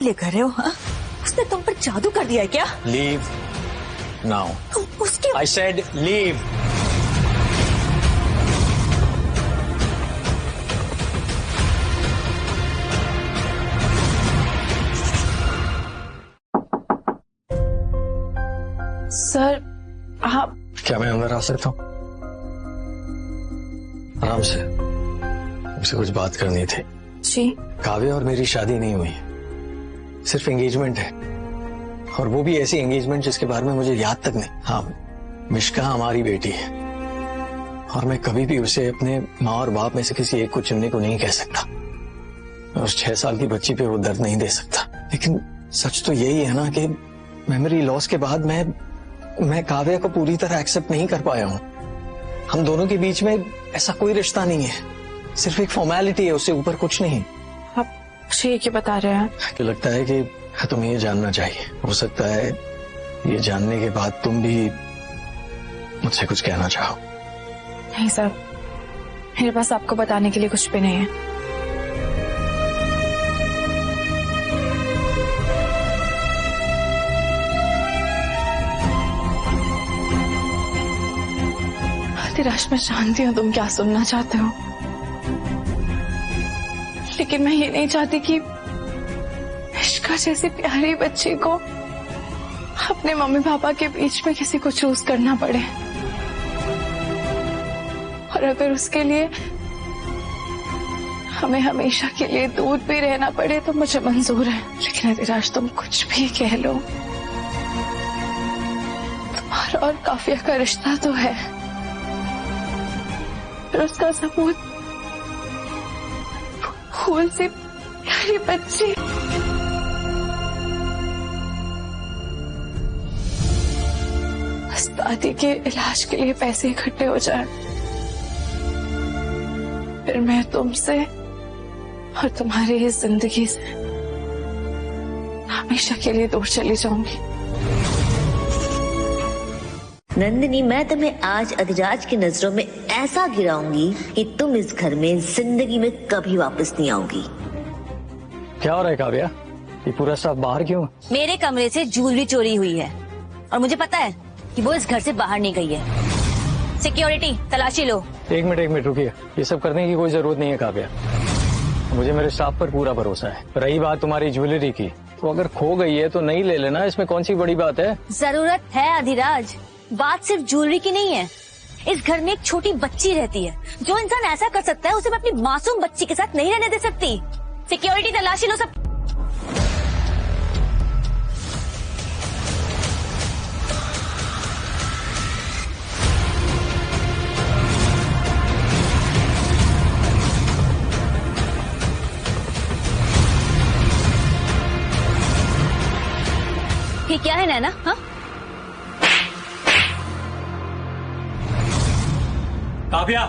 ले कर रहे हो? हाँ? उसने तुम पर जादू कर दिया है क्या? Leave now. उसके आई सेड लीव। सर आप क्या मैं अंदर आ सकता हूँ? आराम से, मुझसे कुछ बात करनी थी। जी। काव्या और मेरी शादी नहीं हुई, सिर्फ एंगेजमेंट है, और वो भी ऐसी एंगेजमेंट जिसके बारे में मुझे याद तक नहीं। हाँ, मिश्का हमारी बेटी है और मैं कभी भी उसे अपने माँ और बाप में से किसी एक को चुनने को नहीं कह सकता। मैं उस 6 साल की बच्ची पे वो दर्द नहीं दे सकता। लेकिन सच तो यही है ना कि मेमोरी लॉस के बाद मैं काव्या को पूरी तरह एक्सेप्ट नहीं कर पाया हूँ। हम दोनों के बीच में ऐसा कोई रिश्ता नहीं है, सिर्फ एक फॉर्मेलिटी है, उससे ऊपर कुछ नहीं। आप मुझे क्या बता रहे हैं? कि लगता है कि तुम्हें ये जानना चाहिए। हो सकता है ये जानने के बाद तुम भी मुझसे कुछ कहना चाहो। नहीं सर, मेरे पास आपको बताने के लिए कुछ भी नहीं है। अधिराज, मैं जानती हूँ तुम क्या सुनना चाहते हो, लेकिन मैं ये नहीं चाहती कि मिश्का जैसी प्यारी बच्ची को अपने मम्मी पापा के बीच में किसी को चूज करना पड़े। और अगर उसके लिए हमें हमेशा के लिए दूर भी रहना पड़े तो मुझे मंजूर है। लेकिन अधिराज, तुम कुछ भी कह लो, तुम्हारा और काफिया का रिश्ता तो है, फिर उसका सबूत फूल से प्यारी बच्ची। दादी के इलाज के लिए पैसे इकट्ठे हो जाए, फिर मैं तुमसे और तुम्हारी इस जिंदगी से हमेशा के लिए दूर चली जाऊंगी। नंदिनी, मैं तुम्हें आज अधिराज की नजरों में ऐसा गिराऊंगी कि तुम इस घर में जिंदगी में कभी वापस नहीं आओगी। क्या हो रहा है काव्या? ये पूरा स्टाफ बाहर क्यों? मेरे कमरे से ज्वेलरी चोरी हुई है और मुझे पता है कि वो इस घर से बाहर नहीं गई है। सिक्योरिटी, तलाशी लो। एक मिनट रुकिए, ये सब करने की कोई जरूरत नहीं है काव्या। मुझे मेरे स्टाफ पर पूरा भरोसा है। रही बात तुम्हारी ज्वेलरी की, तो अगर खो गई है तो नहीं ले लेना, इसमें कौन सी बड़ी बात है? जरूरत है अधिराज, बात सिर्फ ज्वेलरी की नहीं है। इस घर में एक छोटी बच्ची रहती है। जो इंसान ऐसा कर सकता है उसे मैं अपनी मासूम बच्ची के साथ नहीं रहने दे सकती। सिक्योरिटी, तलाशी लो सब। ये क्या है नैना? हाँ, काव्या,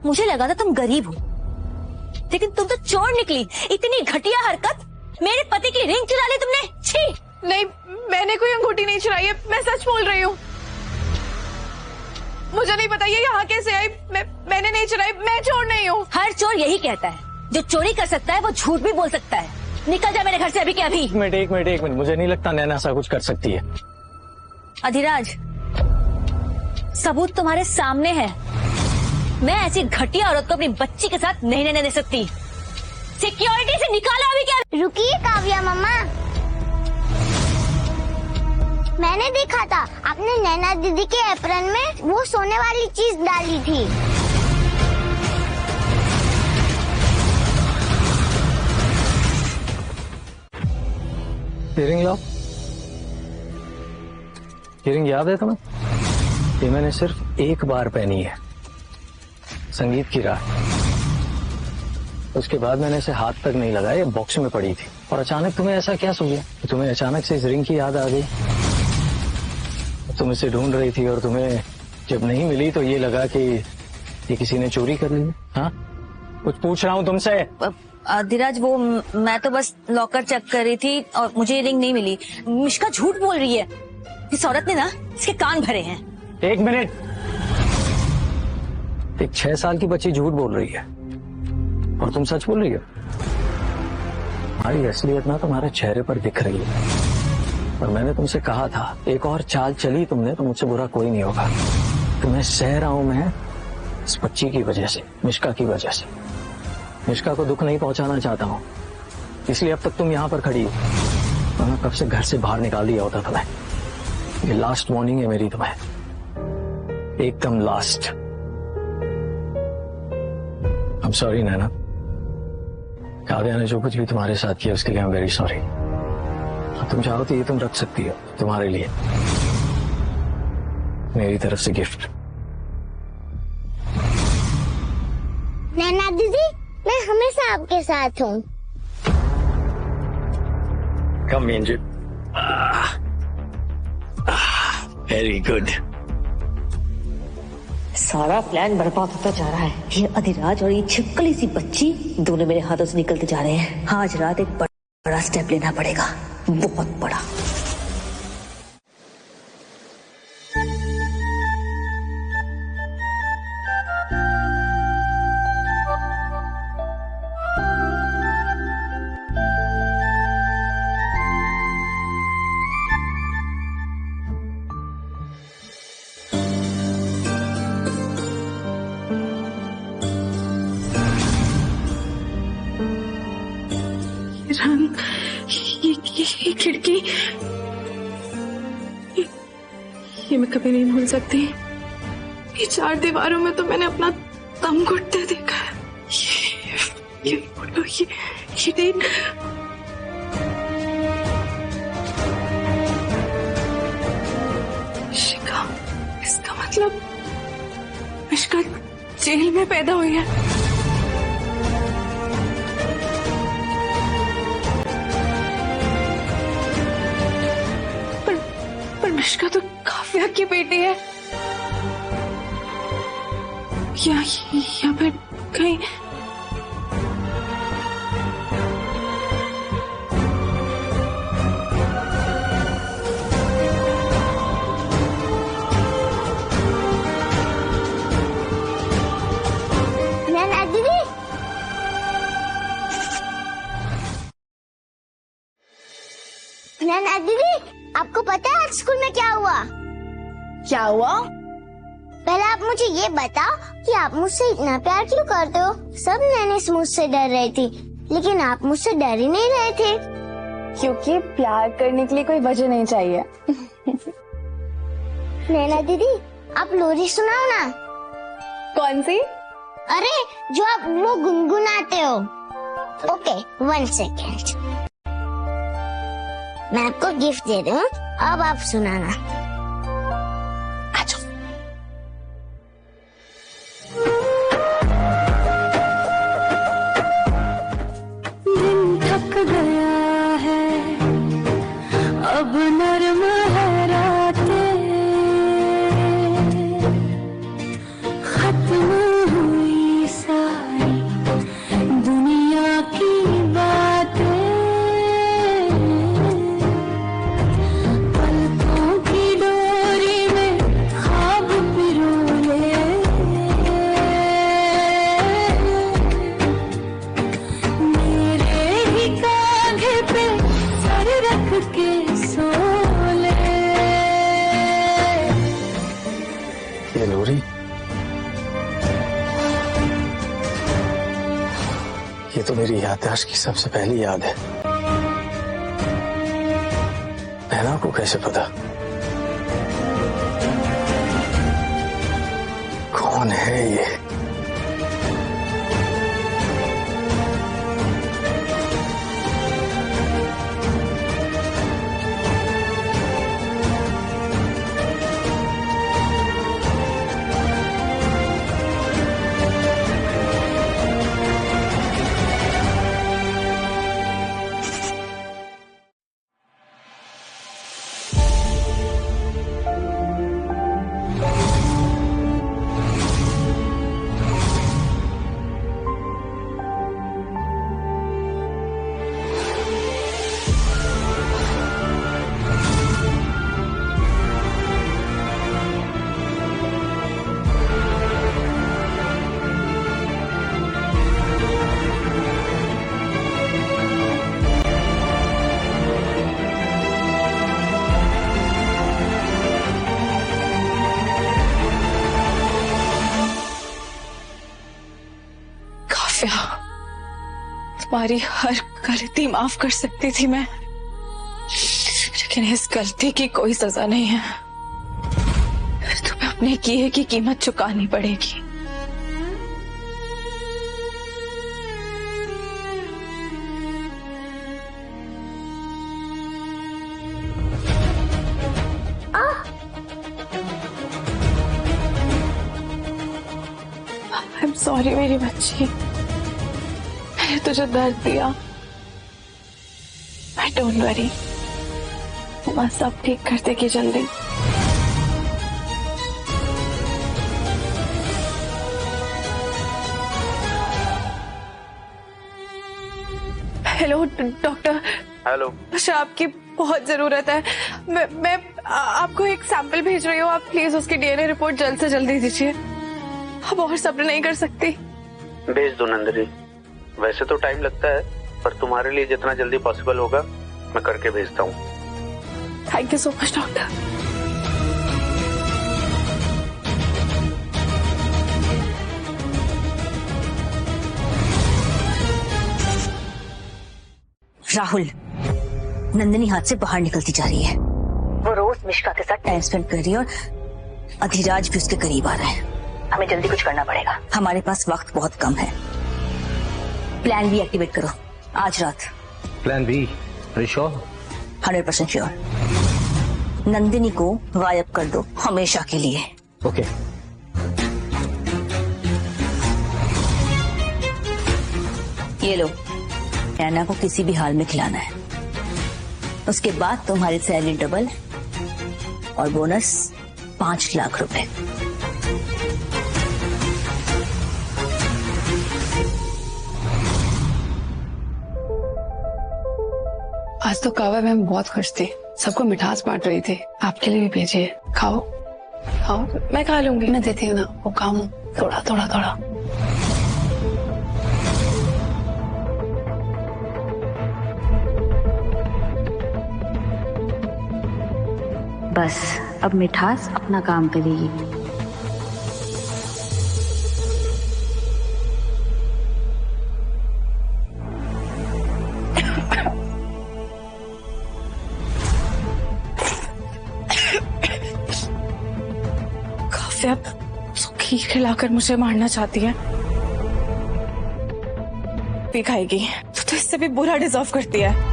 मुझे लगा था तुम गरीब हो, लेकिन तुम तो चोर निकली। इतनी घटिया हरकत, मेरे पति की रिंग चुरा ली तुमने। छी! नहीं, मैंने कोई अंगूठी नहीं चुराई है, मैं सच बोल रही हूँ। मुझे नहीं पता ये यहाँ कैसे आई। मैंने नहीं चुराई, मैं चोर नहीं हूँ। हर चोर यही कहता है, जो चोरी कर सकता है वो झूठ भी बोल सकता है। निकल जा मेरे घर से अभी के अभी। एक मिनट, मुझे नहीं लगता नैना ऐसा कुछ कर सकती है। अधिराज, सबूत तुम्हारे सामने है। मैं ऐसी घटिया औरत को अपनी बच्ची के साथ नहीं रहने दे सकती। सिक्योरिटी से निकालो अभी क्या। रुकिए काव्या मम्मा, मैंने देखा था आपने नैना दीदी के एप्रन में वो सोने वाली चीज डाली थी। इयरिंग लाओ। इयरिंग याद है तुम्हें? ये मैंने सिर्फ एक बार पहनी है, संगीत की रात। उसके बाद मैंने इसे हाथ तक नहीं लगाया, बॉक्स में पड़ी थी। और अचानक तुम्हें ऐसा क्या सूझा कि तुम्हें अचानक से इस रिंग की याद आ गई? तुम इसे ढूंढ रही थी और तुम्हें जब नहीं मिली तो ये लगा कि ये किसी ने चोरी कर ली। हाँ, कुछ पूछ रहा हूँ तुमसे। अधिराज, वो मैं तो बस लॉकर चेक कर रही थी और मुझे ये रिंग नहीं मिली। मिश्का झूठ बोल रही है। इस औरत ने ना इसके कान भरे हैं। एक मिनट, एक 6 साल की बच्ची झूठ बोल रही है और तुम सच बोल रही हो? तुम्हारी असलियत ना तुम्हारे चेहरे पर दिख रही है। और मैंने तुमसे कहा था, एक और चाल चली तुमने तो मुझसे बुरा कोई नहीं होगा। तुम्हें सह रहा हूं मैं इस बच्ची की वजह से, मिष्का की वजह से। मिष्का को दुख नहीं पहुंचाना चाहता हूं, इसलिए अब तक तुम यहाँ पर खड़ी हो। मैं कब से घर से बाहर निकाल दिया होता तुम्हें। ये लास्ट वार्निंग है मेरी तुम्हें, एकदम लास्ट। आई एम सॉरी नैना, काव्या ने जो कुछ भी तुम्हारे साथ किया उसके लिए आई एम वेरी सॉरी। तुम चाहो तो ये तुम रख सकती हो तुम्हारे लिए, मेरी तरफ से गिफ्ट। नैना दीदी, मैं हमेशा आपके साथ हूँ। कम एंजल। Very good. सारा प्लान बर्बाद होता जा रहा है। ये अधिराज और ये छिपकली सी बच्ची दोनों मेरे हाथों से निकलते जा रहे हैं। आज रात एक बड़ा स्टेप लेना पड़ेगा, बहुत बड़ा। रंग, ये खिड़की, ये मैं कभी नहीं भूल सकती। ये चार दीवारों में तो मैंने अपना दम घुटते देखा है। ये फोटो, ये डेट। शिका, इसका मतलब मिष्का जेल में पैदा हुई है। मिष्का तो काव्या की बेटी है। या फिर कहीं नैना दीदी, नैना दीदी, आपको पता है आज स्कूल में क्या हुआ? क्या हुआ? पहले आप मुझे ये बताओ कि आप मुझसे इतना प्यार क्यों करते हो? सब नैनी मुझसे डर रही थी, लेकिन आप मुझसे डर ही नहीं रहे थे। क्योंकि प्यार करने के लिए कोई वजह नहीं चाहिए। नैना दीदी, आप लोरी सुनाओ ना। कौन सी? अरे जो आप वो गुनगुनाते हो। Okay, 1 second. मैं आपको गिफ्ट दे रही हूँ, अब आप सुनाना। दिन थक गया है, अब नरम है रातें, खत्म हुई सारी दुनिया की बातें, पलकों की डोरी में ख्वाब पिरोले, मेरे ही कांधे पे सर रख के सो ले। ये लोरी, ये तो मेरी याददाश्त की सबसे पहली याद है। नैना को कैसे पता? कौन है ये? तुम्हारी हर गलती माफ कर सकती थी मैं, लेकिन इस गलती की कोई सजा नहीं है। तुम्हें अपने किए की कीमत चुकानी पड़ेगी। I'm sorry मेरी बच्ची, मैंने तुझे दर्द दिया। डोंट वरी, माँ सब ठीक कर देगी जल्दी। Hello doctor. हेलो। अच्छा, आपकी बहुत जरूरत है। मैं आपको एक सैंपल भेज रही हूँ, आप प्लीज उसकी डीएनए रिपोर्ट जल्द से जल्दी दीजिए। अब और सब्र नहीं कर सकती। भेज दो नंदिनी, वैसे तो टाइम लगता है पर तुम्हारे लिए जितना जल्दी पॉसिबल होगा मैं करके भेजता हूँ। Thank you so much doctor. Rahul, Nandini हाथ से बाहर निकलती जा रही है। वो रोज मिश्का के साथ टाइम स्पेंड कर रही है और अधिराज भी उसके करीब आ रहा है। हमें जल्दी कुछ करना पड़ेगा, हमारे पास वक्त बहुत कम है। प्लान बी एक्टिवेट करो आज रात। Plan B? Sure? 100% sure. Nandini को गायब कर दो हमेशा के लिए। ओके। ये लो, नैना को किसी भी हाल में खिलाना है। उसके बाद तुम्हारी सैलरी डबल और बोनस 5 लाख रुपए। आज तो कावा मैम बहुत खुश थी, सबको मिठास बांट रही थी। आपके लिए भी भेजिए, खाओ खाओ। मैं खा लूंगी, मैं देती हूँ ना, वो काम थोड़ा थोड़ा थोड़ा। बस अब मिठास अपना काम करेगी। काव्या खीर खिलाकर मुझे मारना चाहती है। भी खाएगी तो इससे भी बुरा डिजर्व करती है।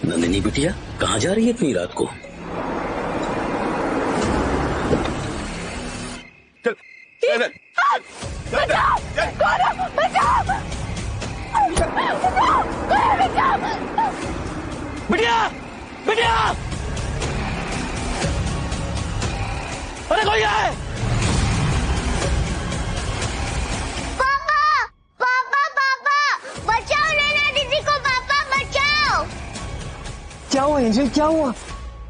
नंदिनी बिटिया, कहाँ जा रही है इतनी रात को? बिटिया, बिटिया, अरे कोई है? पापा पापा पापा बचाओ नैना दीदी को, पापा बचाओ। क्या हुआ एंजल, क्या हुआ?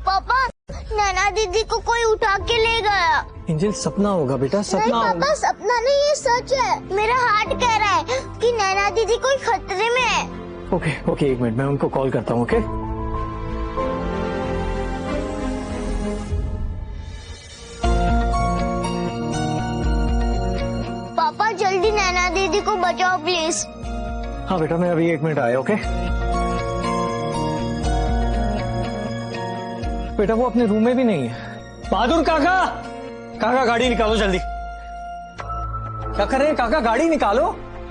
पापा नैना दीदी को कोई उठा के ले गया। एंजल, सपना होगा बेटा, नहीं सपना होगा। पापा, सपना नहीं, ये सच है। मेरा हार्ट कह रहा है कि नैना दीदी कोई खतरे में है। ओके ओके, एक मिनट, मैं उनको कॉल करता हूँ। ओके पापा जल्दी नैना दीदी को बचाओ प्लीज। हाँ बेटा, मैं अभी 1 मिनट आया। ओके बेटा, वो अपने रूम में भी नहीं है। बहादुर काका, काका गाड़ी निकालो जल्दी। क्या कर रहे हैं काका? गाड़ी निकालो।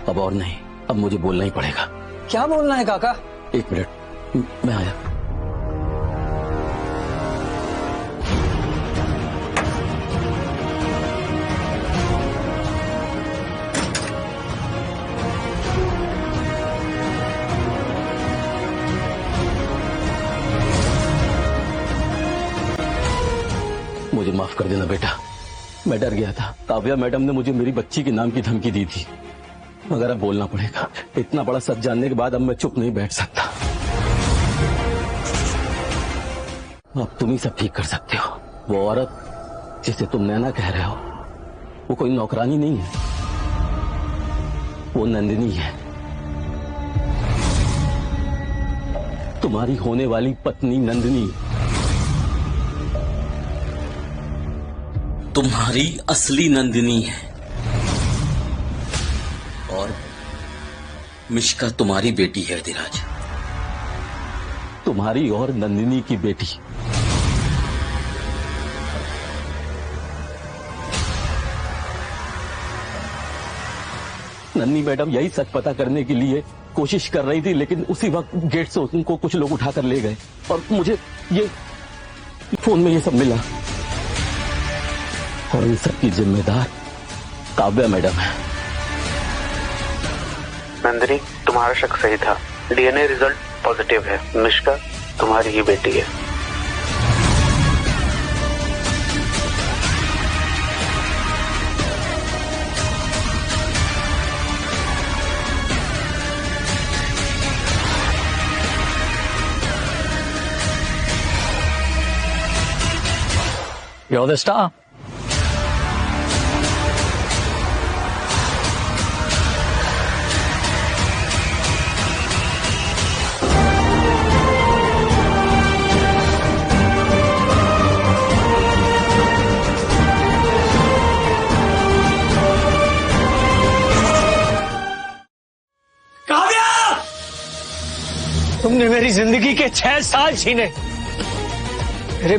अब और नहीं, अब मुझे बोलना ही पड़ेगा। क्या बोलना है काका? 1 मिनट, मैं आया। मुझे माफ कर देना बेटा, मैं डर गया था। काव्या मैडम ने मुझे मेरी बच्ची के नाम की धमकी दी थी, मगर अब बोलना पड़ेगा। इतना बड़ा सच जानने के बाद अब मैं चुप नहीं बैठ सकता। अब तुम ही सब ठीक कर सकते हो। वो औरत जिसे तुम नैना कह रहे हो वो कोई नौकरानी नहीं है, वो नंदिनी है, तुम्हारी होने वाली पत्नी नंदिनी, तुम्हारी असली नंदिनी है। और मिश्का तुम्हारी बेटी है अधिराज, तुम्हारी और नंदिनी की बेटी। नन्नी मैडम यही सच पता करने के लिए कोशिश कर रही थी, लेकिन उसी वक्त गेट से उनको कुछ लोग उठाकर ले गए और मुझे ये फोन में ये सब मिला। और इन सब की जिम्मेदार काव्या मैडम है। नंदिनी, तुम्हारा शक सही था, डीएनए रिजल्ट पॉजिटिव है, मिश्का तुम्हारी ही बेटी है। You're the star. तुमने मेरी जिंदगी के 6 साल छीने, मेरे